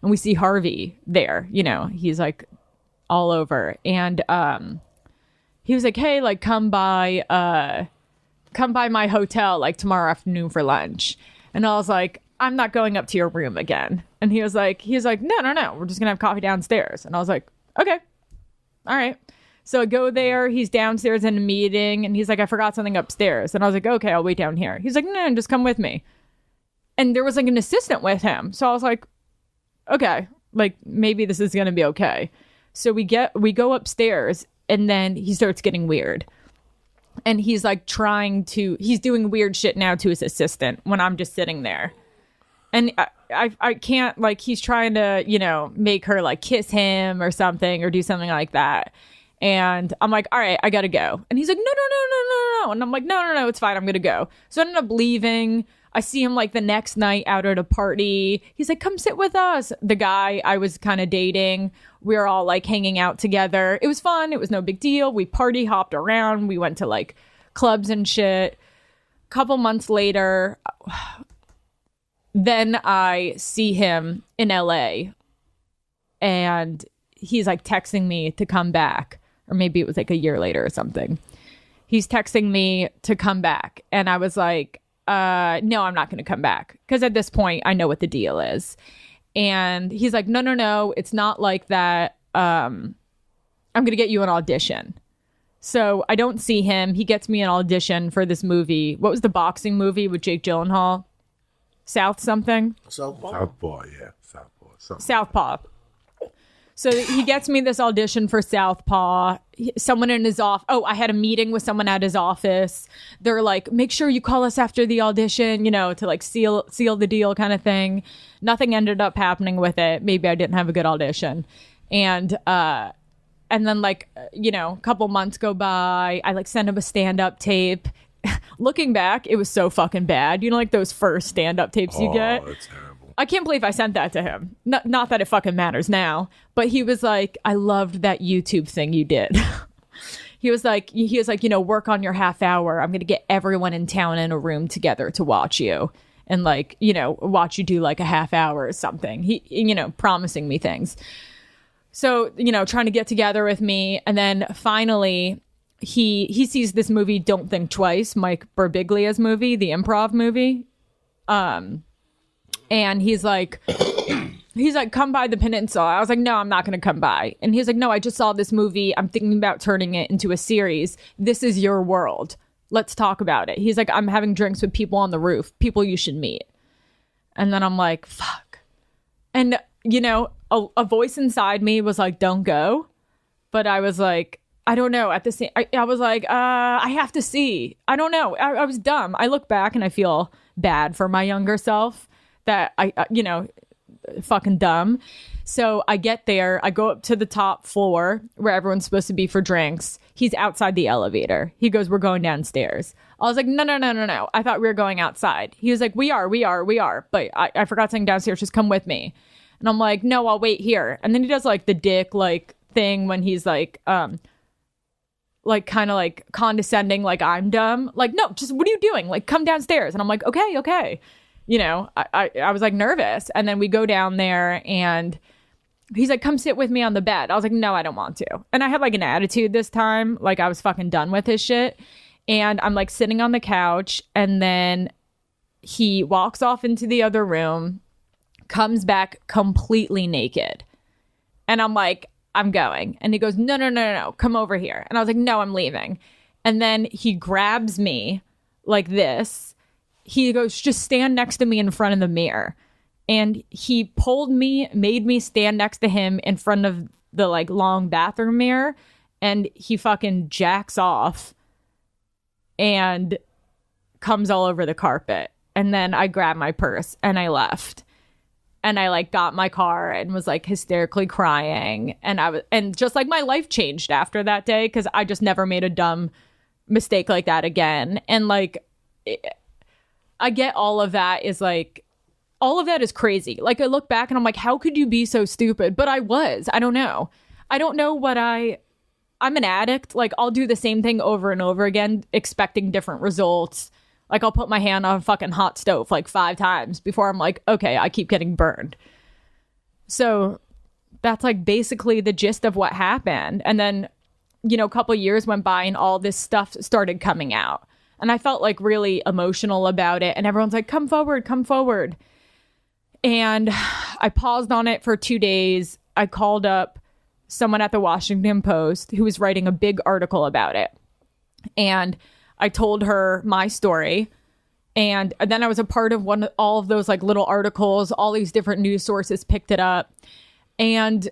and we see Harvey there, you know, he's like all over. And he was like, hey, like come by my hotel like tomorrow afternoon for lunch. And I was like, I'm not going up to your room again. And he was like, no, we're just gonna have coffee downstairs. And I was like, okay, all right. So I go there, he's downstairs in a meeting, and he's like, I forgot something upstairs. And I was like, okay, I'll wait down here. He's like, no, just come with me. And there was like an assistant with him. So I was like, okay, like maybe this is gonna be okay. So we go upstairs, and then he starts getting weird. And he's like he's doing weird shit now to his assistant when I'm just sitting there. And I can't, like, he's trying to, you know, make her like kiss him or something or do something like that. And I'm like, all right, I gotta go. And he's like, no. And I'm like, no, it's fine, I'm gonna go. So I ended up leaving. I see him like the next night out at a party. He's like, come sit with us. The guy I was kind of dating, we were all like hanging out together. It was fun. It was no big deal. We party hopped around. We went to like clubs and shit. Couple months later, then I see him in LA, and he's like texting me to come back. Or maybe it was like a year later or something. He's texting me to come back. And I was like, no, I'm not going to come back. Because at this point, I know what the deal is. And he's like, no, it's not like that. I'm going to get you an audition. So I don't see him. He gets me an audition for this movie. What was the boxing movie with Jake Gyllenhaal? Southpaw, yeah. Southpaw. So he gets me this audition for Southpaw. Someone in his office. Oh, I had a meeting with someone at his office. They're like, make sure you call us after the audition, you know, to like seal the deal kind of thing. Nothing ended up happening with it. Maybe I didn't have a good audition. And then like, you know, a couple months go by. I like send him a stand-up tape. Looking back, it was so fucking bad. You know, like those first stand-up tapes you get? Oh, that's terrible. I can't believe I sent that to him. Not that it fucking matters now, but he was like, I loved that YouTube thing you did. he was like, you know, work on your half hour. I'm going to get everyone in town in a room together to watch you and like, you know, watch you do like a half hour or something. He, you know, promising me things. So, you know, trying to get together with me. And then finally he sees this movie, Don't Think Twice, Mike Birbiglia's movie, the improv movie. And he's like, come by the Peninsula. I was like, no, I'm not going to come by. And he's like, no, I just saw this movie. I'm thinking about turning it into a series. This is your world. Let's talk about it. He's like, I'm having drinks with people on the roof, people you should meet. And then I'm like, fuck. And, you know, a voice inside me was like, don't go. But I was like, I don't know. At the same, I was like, I have to see. I don't know. I was dumb. I look back and I feel bad for my younger self. That I you know, fucking dumb. So I get there, I go up to the top floor where everyone's supposed to be for drinks. He's outside the elevator. He goes, we're going downstairs. I was like, no. I thought we were going outside. He was like, we are. But I forgot something downstairs. Just come with me. And I'm like, no, I'll wait here. And then he does like the dick like thing when he's like kind of like condescending, like I'm dumb. Like, no, just what are you doing? Like, come downstairs. And I'm like, okay. You know, I was like nervous. And then we go down there and he's like, come sit with me on the bed. I was like, no, I don't want to. And I had like an attitude this time. Like I was fucking done with his shit. And I'm like sitting on the couch, and then he walks off into the other room, comes back completely naked. And I'm like, I'm going. And he goes, no, come over here. And I was like, no, I'm leaving. And then he grabs me like this. He goes, just stand next to me in front of the mirror. And he pulled me, made me stand next to him in front of the like long bathroom mirror. And he fucking jacks off and comes all over the carpet. And then I grabbed my purse and I left. And I like got my car and was like hysterically crying. And just like my life changed after that day, because I just never made a dumb mistake like that again. And like, I get all of that is crazy. Like I look back and I'm like, how could you be so stupid? But I don't know what I'm an addict. Like I'll do the same thing over and over again, expecting different results. Like I'll put my hand on a fucking hot stove like 5 times before I'm like, okay, I keep getting burned. So that's like basically the gist of what happened. And then, a couple years went by and all this stuff started coming out. And I felt like really emotional about it. And everyone's like, come forward, come forward. And I paused on it for 2 days. I called up someone at the Washington Post who was writing a big article about it. And I told her my story. And then I was a part of all of those like little articles. All these different news sources picked it up. And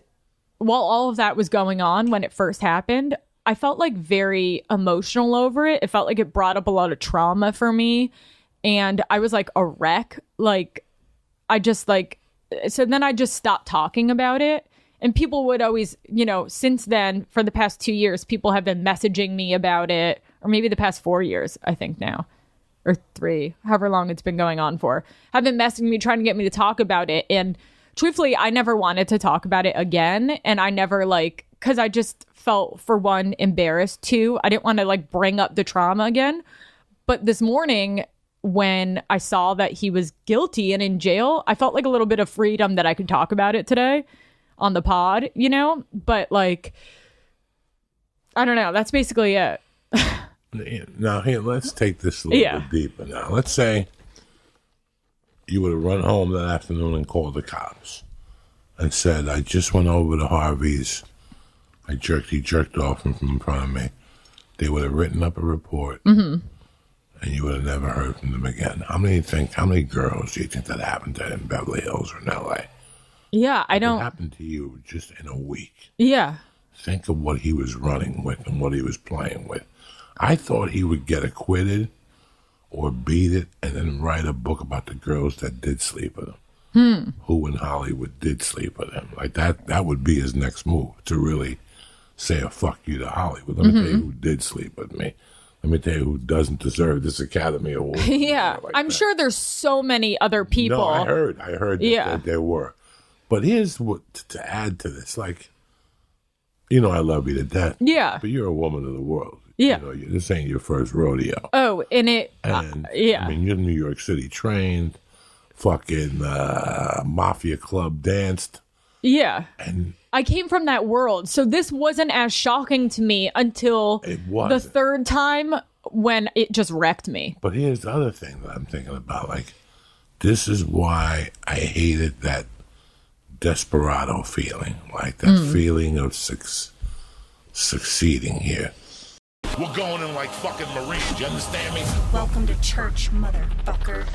while all of that was going on when it first happened, I felt like very emotional over it. It felt like it brought up a lot of trauma for me. And I was like a wreck. Like, so then I just stopped talking about it. And people would always, since then, for the past 2 years, people have been messaging me about it, or maybe the past 4 years, I think now, or 3, however long it's been going on for, have been messaging me, trying to get me to talk about it. And truthfully, I never wanted to talk about it again. And I never because I just felt, for one, embarrassed. 2, I didn't want to bring up the trauma again. But this morning, when I saw that he was guilty and in jail, I felt like a little bit of freedom that I could talk about it today on the pod, but I don't know. That's basically it. Now, here, let's take this a little bit deeper now. Let's say you would have run home that afternoon and called the cops and said, I just went over to Harvey's. He jerked off from in front of me. They would have written up a report, and you would have never heard from them again. How many girls do you think that happened to in Beverly Hills or in L.A.? Yeah, I don't. It happened to you just in a week. Yeah. Think of what he was running with and what he was playing with. I thought he would get acquitted or beat it and then write a book about the girls that did sleep with him. Who in Hollywood did sleep with him. Like that would be his next move, to really say a fuck you to Hollywood. Let me tell you who did sleep with me. Let me tell you who doesn't deserve this Academy Award. Yeah. I'm sure there's so many other people. No, I heard that there were. But here's what to add to this. I love you to death. Yeah. But you're a woman of the world. Yeah. This ain't your first rodeo. Oh, and yeah. I mean, you're New York City trained, fucking mafia club danced. Yeah. And I came from that world. So this wasn't as shocking to me until the third time when it just wrecked me. But here's the other thing that I'm thinking about. This is why I hated that desperado feeling, that feeling of succeeding here. We're going in like fucking Marines, you understand me? Welcome to church, motherfucker.